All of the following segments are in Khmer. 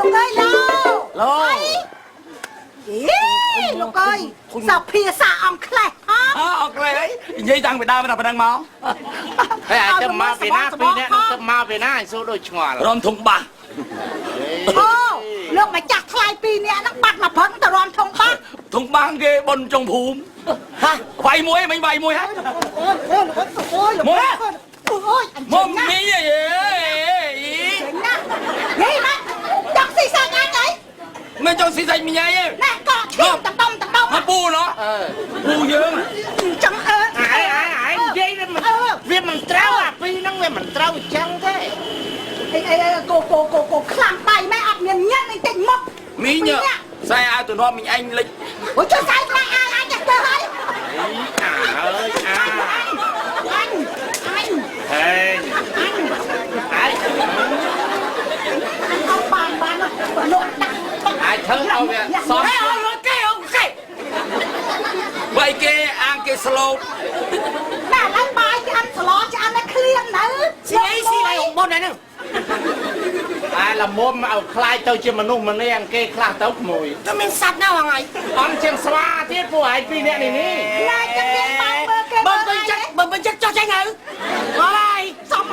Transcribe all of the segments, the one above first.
Lục ơi lâu Lô Ý Lục ơi Sao phía xa ông khỏe ok ấy dây răng bị đau mới đập đang máu Thế à chứ mau về na phi nè nó mau về na anh số đôi chngò rôm thùng bạc Ô Lúc mà chặt thay pi nè nó bắt mà phấn tao rõm thông bác thùng bạc ghê bồn trong phùm hả vay muối mình vay muối hết muối Ôi anh mông Chính mi gì Chính á Gì mà Đọc xì xanh anh ấy mày cho xì xanh mình nhảy Nè có khiêm tầm đông nó bu nó bu dương Chẳng ai dây đó mình viên mình trao à phi nó viên mình trao chăng thế Cô khăn tay mẹ ọc miền nhất anh tỉnh mốc mi nhờ sai ai tụi nó mình anh lịch ôi chưa sai lại ai nhặt cơ hơi ơi anh ê ai không bàn nó ai thử đâu kìa xót cái vậy kê ăn kê slow nè lấy bài cho anh slot cho anh nó clean nữa xí này ông bôn này nè ai là môn mà khai tao chưa mà nung mà này ăn kê khai tao mùi nó mình sạch nào hả ngài ăn trên xoa tiết của ai phi nè này nè là cho miếng bơm bên chắc cho trái ngữ rồi xong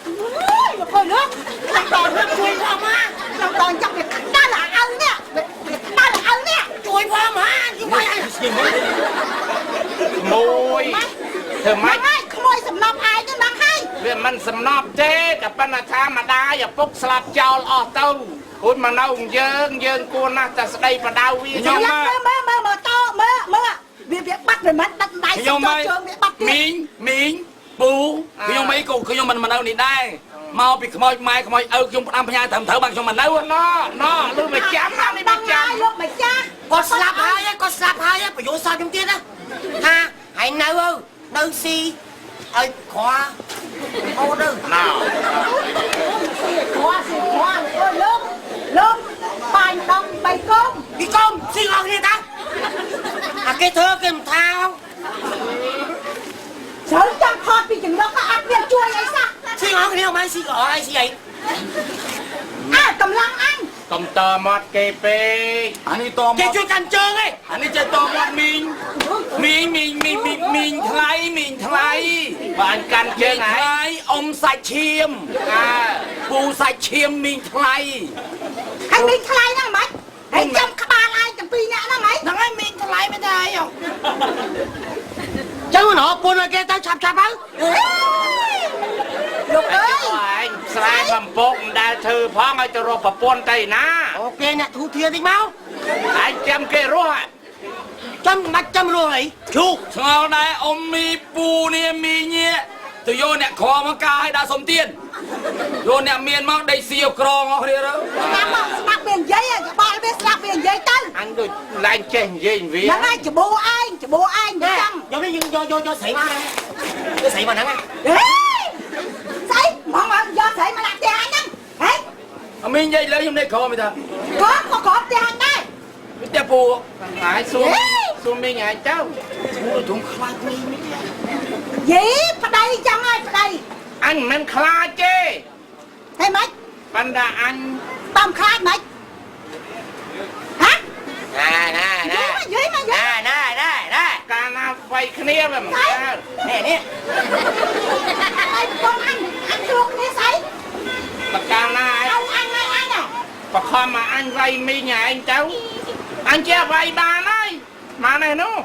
ui một hồi nước làm đòn nước chui qua má làm đòn trong việc đó là ân nè đó là ân nè chui qua má chứ quay ai mùi thử máy môi sầm nọc ai chứ đang hay វាមិនសំណប់ទេតែប៉ុន្តែថាម្ដាយឪពុកស្លាប់ចោលអស់ទៅគូនមកនៅយើងគួរណាស់តែស្ដីបដៅវាខ្ញុំមើលតោវាបាត់មិនមិនដាក់ដៃជើងវាបាត់ទៀតមីងពូខ្ញុំអីក៏ខ្ញុំមិននៅនេះដែរមកពីខ្មោចម៉ែខ្មោចឪខ្ញុំផ្ដាំផ្ញើត្រឹមត្រូវបានខ្ញុំមិននៅណោលឺមកចាំណានេះមកចាំ លោកមកចាស់គាត់ស្លាប់ហើយប្រយោជន៍សោះខ្ញុំទៀតណាថាហើយនៅស៊ីឲ្យខ្វះអូនទៅណៅខ្វះអូលោកបាញ់ដំបីកុំពីកុំស៊ីអស់គ្នាតាអាគេធ្វើគេមិនថាច្រើនចាំផតពីចំណុកក៏អត់មានជួយអីសោះស៊ីអស់គ្នាមិនស៊ីក៏អីស៊ីអីកម្លាំងអញកុំតមាត់គេពេកអានេះតមាត់គេជួយកាន់ជើងឯងអានេះចេះតមាត់មីងថ្លៃបានកាន់ជើងថ្លៃអ៊ំសាច់ឈាមពូសាច់ឈាមមីងថ្លៃហើយមីងថ្លៃហ្នឹងមិនហើយចាំក្បាលឯងទាំងពីរនាក់ហ្នឹងហើយមីងថ្លៃមិនដែរហ៎ចឹងណោះពុនឲ្យគេទៅឆាប់ហើយលោកអើយឯងស្រែបំពុកមិនដែលធ្វើផងឲ្យទៅរកប្រពន្ធទៅណាអូគេអ្នកធូធាតិចមកឯងចាំគេរស់ចាំរស់អីជូឆ្ងល់ដែរអ៊ំមីពូនេះមីញ៉ាទៅយកអ្នកក្រមកកាឲ្យដាក់សុំទៀនយកអ្នកមានមកដេកសៀវក្រងអស់គ្នាទៅស្ដាប់វានិយាយច្បល់វាស្ដាប់វានិយាយទៅអញដូចឡើងចេះនិយាយវាហ្នឹងហើយច្បោឯងចាំយកនេះយើងយកស្រីមកស្រីមកហ្នឹងស្រីមកយកស្រីមកដាក់ផ្ទះអញហ្នឹងហេអមីនិយាយលើខ្ញុំដេកក្រមិនថាក៏ផ្ទះអញដែរផ្ទះពូហើយសួរមីងឯងទៅឈ្មោះធំខ្លាចមីងយីប្តីចឹងហើយប្តីអញមិនខ្លាចទេហេម៉េចប៉ុន្តែអញតំខ្លាចម៉េចហ៎ណាយីមកកាលណាវាយគ្នាវាមិនកើតនេះហើយបងអញជួបគ្នាស្អីបកាលណាអញបខំមកអញវាយមីងឯងទៅអញជាវាយបានហើយមកនេះនោះ